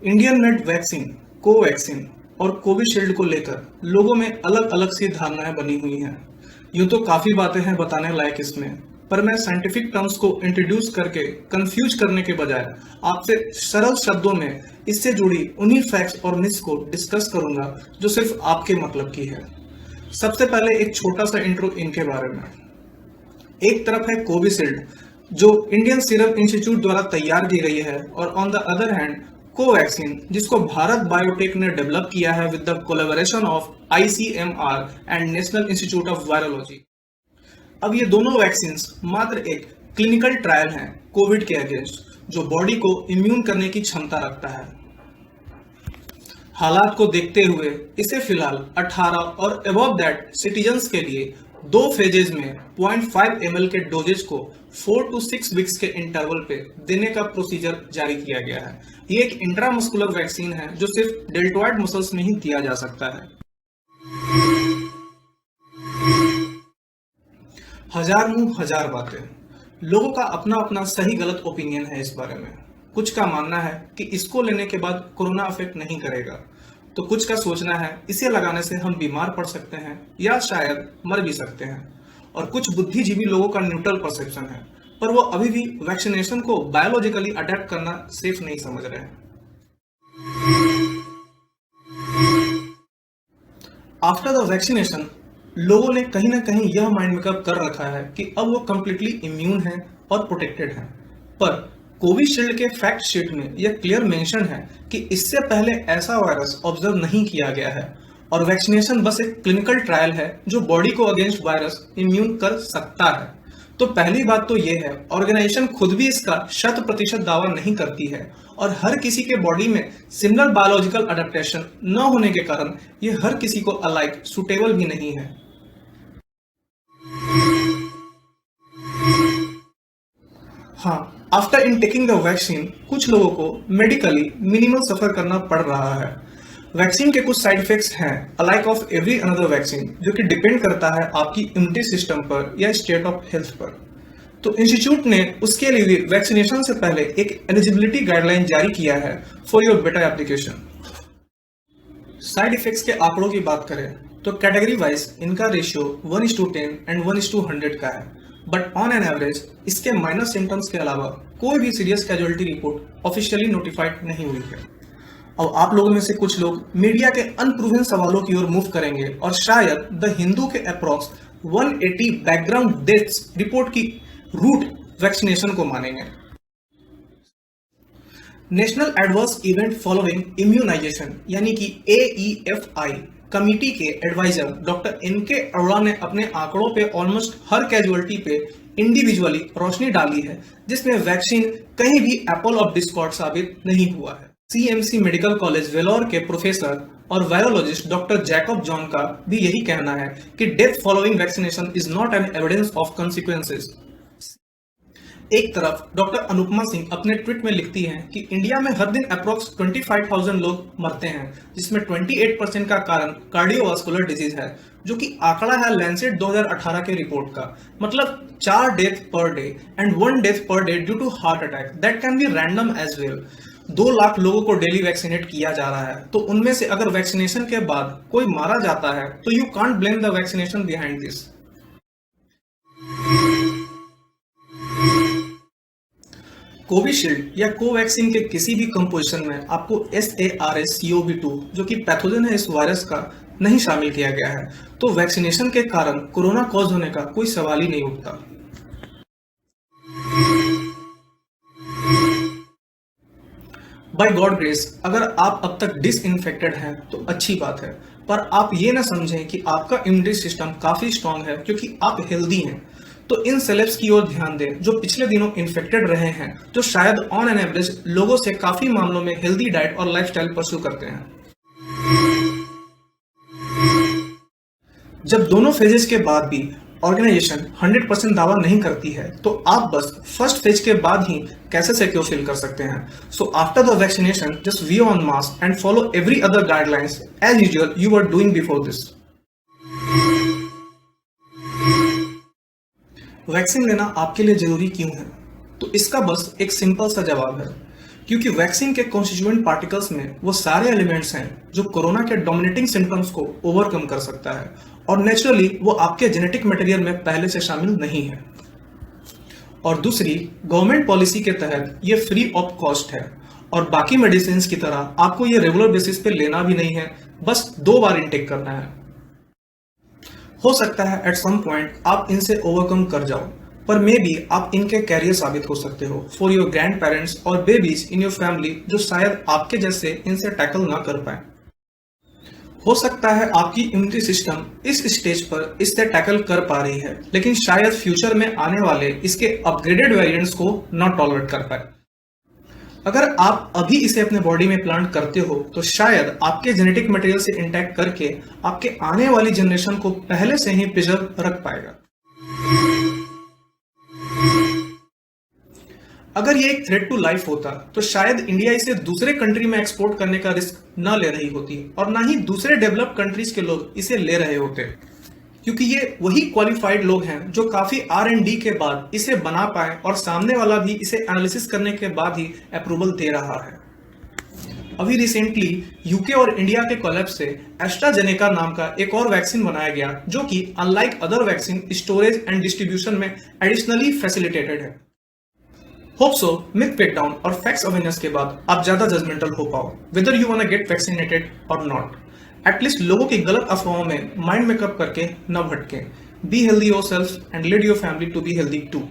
Indian made vaccine, Covaxin और Covishield को लेकर लोगों में अलग अलग सी धारणाएं बनी हुई हैं। यूं तो काफी बातें हैं बताने लायक इसमें, पर मैं साइंटिफिक टर्म्स को इंट्रोड्यूस करके कंफ्यूज करने के बजाय आपसे सरल शब्दों में इससे जुड़ी उन्हीं फैक्ट्स और मिथ्स को डिस्कस करूंगा जो सिर्फ आपके मतलब की है। सबसे पहले एक छोटा सा इंट्रो इनके बारे में। एक तरफ है कोविशील्ड, जो इंडियन सीरम इंस्टीट्यूट द्वारा तैयार की गई है, और on the other hand Covaxin, जिसको भारत बायोटेक ने डेवलप किया है with the collaboration of ICMR and national institute of virology. अब ये दोनों वैक्सीन मात्र एक क्लिनिकल ट्रायल हैं कोविड के अगेंस्ट, जो बॉडी को इम्यून करने की क्षमता रखता है। हालात को देखते हुए इसे फिलहाल 18 और अबव दैट सिटीजन्स के लिए दो फेजेज में 0.5 ml के डोजेज को 4 to 6 वीक्स के इंटरवल पे देने का प्रोसीजर जारी किया गया है। ये एक इंट्रामस्कुलर वैक्सीन है जो सिर्फ डेल्टोइड मसल्स में ही दिया जा सकता है। हजार मुंह हजार बातें, लोगों का अपना अपना सही गलत ओपिनियन है इस बारे में। कुछ का मानना है कि इसको लेने के बाद कोरोना अफेक्ट नहीं करेगा, तो कुछ का सोचना है इसे लगाने से हम बीमार पड़ सकते हैं या शायद मर भी सकते हैं, और कुछ बुद्धिजीवी लोगों का न्यूट्रल परसेप्शन है, पर वो अभी भी वैक्सीनेशन को बायोलॉजिकली अडेप्ट करना सेफ नहीं समझ रहे हैं। आफ्टर द वैक्सीनेशन लोगों ने कहीं ना कहीं यह माइंड मेकअप कर रखा है कि अब वो कंप्लीटली इम्यून है और प्रोटेक्टेड है, पर कोविशील्ड के फैक्ट शीट में यह क्लियर मेंशन है कि इससे पहले ऐसा वायरस ऑब्जर्व नहीं किया गया है, और वैक्सीनेशन बस एक क्लिनिकल ट्रायल है जो बॉडी को अगेंस्ट वायरस इम्यून कर सकता है। तो पहली बात तो यह है, ऑर्गेनाइजेशन खुद भी इसका 100% दावा नहीं करती है, और हर किसी के बॉडी में सिमिलर बायोलॉजिकल अडेप्टेशन न होने के कारण यह हर किसी को अलाइक सुटेबल भी नहीं है। हाँ, after in taking the vaccine कुछ लोगों को मेडिकली मिनिमल सफर करना पड़ रहा है। वैक्सीन के कुछ साइड इफेक्ट्स हैं alike of every another vaccine, जो कि डिपेंड करता है आपकी इम्यूनिटी सिस्टम पर या स्टेट ऑफ हेल्थ पर। तो इंस्टीट्यूट ने उसके लिए वैक्सीनेशन से पहले एक एलिजिबिलिटी गाइडलाइन जारी किया है for your better application. Side effects के आंकड़ों की बात करें तो कैटेगरी वाइज इनका रेशियो 1:10 एंड 1:100 का है, बट ऑन एन एवरेज इसके माइनर सिम्टम्स के अलावा कोई भी serious casualty report officially notified नहीं हुई है। अब आप लोगों में से कुछ लोग मीडिया के अनप्रूवन सवालों की ओर मूव करेंगे और शायद द हिंदू के अप्रॉक्स 180 बैकग्राउंड डेथ्स रिपोर्ट की रूट वैक्सीनेशन को मानेंगे। National adverse event following immunisation यानी कि AEFI कमिटी के एडवाइजर डॉक्टर NK अरोड़ा ने अपने आंकड़ों पे ऑलमोस्ट हर कैजुअलिटी पे इंडिविजुअली रोशनी डाली है, जिसमें वैक्सीन कहीं भी एप्पल ऑफ डिस्कॉर्ड साबित नहीं हुआ है। CMC मेडिकल कॉलेज वेलोर के प्रोफेसर और वायरोलॉजिस्ट डॉक्टर जैकब जॉन का भी यही कहना है कि death following vaccination is not an evidence of consequences. एक तरफ डॉक्टर अनुपमा सिंह अपने ट्वीट में लिखती हैं कि इंडिया में हर दिन अप्रोक्स 25,000 लोग मरते हैं, जिसमें 28% का कारण कार्डियोवास्कुलर डिजीज है, जो कि आंकड़ा है लैंसेट 2018 के रिपोर्ट का। मतलब 4 death per day and 1 death per day due to heart attack, that can be random as well. 2 lakh लोगों को डेली वैक्सीनेट किया जा रहा है, तो उनमें से अगर वैक्सीनेशन के बाद कोई मारा जाता है तो you can't blame the vaccination behind this. Covishield या कोवैक्सीन के किसी भी कंपोजिशन में आपको SARS-CoV-2, जो कि पैथोजन है इस वायरस का, नहीं शामिल किया गया है, तो वैक्सीनेशन के कारण कोरोना कॉज होने का कोई सवाल ही नहीं उठता। बाय गॉड ग्रेस अगर आप अब तक डिसइंफेक्टेड हैं तो अच्छी बात है, पर आप ये ना समझें कि आपका इम्यूनिटी सिस्टम काफी स्ट्रांग है क्योंकि आप हेल्दी हैं। तो इन सेलेब्स की ओर ध्यान दें जो पिछले दिनों इन्फेक्टेड रहे हैं, जो शायद ऑन एन एवरेज लोगों से काफी मामलों में हेल्दी डाइट और लाइफस्टाइल परस्यू करते हैं। जब दोनों फेजेस के बाद भी ऑर्गेनाइजेशन 100% दावा नहीं करती है, तो आप बस फर्स्ट फेज के बाद ही कैसे सिक्योर फील कर सकते हैं। So after the vaccination just wear on mask and follow every other guidelines as usual you were doing before this. Vaccine लेना आपके लिए जरूरी क्यों है? तो इसका बस एक सिंपल सा जवाब है, क्योंकि वैक्सीन के कॉन्स्टिट्यूएंट पार्टिकल्स में वो सारे एलिमेंट्स हैं जो कोरोना के डोमिनेटिंग सिम्टम्स को ओवरकम कर सकता है और नेचुरली वो आपके जेनेटिक मटेरियल में पहले से शामिल नहीं है। और दूसरी, गवर्नमेंट पॉलिसी के तहत ये फ्री ऑफ कॉस्ट है और बाकी मेडिसिन की तरह आपको ये रेगुलर बेसिस पे लेना भी नहीं है, बस 2 बार इनटेक करना है। हो सकता है एट सम पॉइंट आप इनसे ओवरकम कर जाओ, पर मे बी आप इनके कैरियर साबित हो सकते हो फॉर योर ग्रैंड पेरेंट्स और बेबीज इन योर फैमिली जो शायद आपके जैसे इनसे टैकल ना कर पाए। हो सकता है आपकी इम्यूनिटी सिस्टम इस स्टेज पर इससे टैकल कर पा रही है, लेकिन शायद फ्यूचर में आने वाले इसके अपग्रेडेड वेरिएंट्स को नॉट टॉलरेट कर पाए। अगर आप अभी इसे अपने बॉडी में प्लांट करते हो तो शायद आपके जेनेटिक मटेरियल से इंटैक्ट करके आपके आने वाली जनरेशन को पहले से ही प्रिजर्व रख पाएगा। अगर ये एक थ्रेट टू लाइफ होता तो शायद इंडिया इसे दूसरे कंट्री में एक्सपोर्ट करने का रिस्क न ले रही होती और ना ही दूसरे डेवलप्ड कंट्रीज के लोग इसे ले रहे होते, क्योंकि ये वही क्वालिफाइड लोग हैं जो काफी R&D के बाद इसे बना पाए और सामने वाला भी इसे एनालिसिस करने के बाद ही अप्रूवल दे रहा है। अभी रिसेंटली यूके और इंडिया के कोलैब से एस्ट्राजेनेका नाम का एक और वैक्सीन बनाया गया जो कि unlike other vaccine storage and distribution में एडिशनली फैसिलिटेटेड है। Hope so myth break down और फैक्ट्स अवेयरनेस के बाद आप ज्यादा जजमेंटल हो पाओ whether you want to get vaccinated और नॉट। एटलीस्ट लोगों की गलत अफवाहों में माइंड मेकअप करके न भटके। Be healthy yourself and lead your family to be healthy to.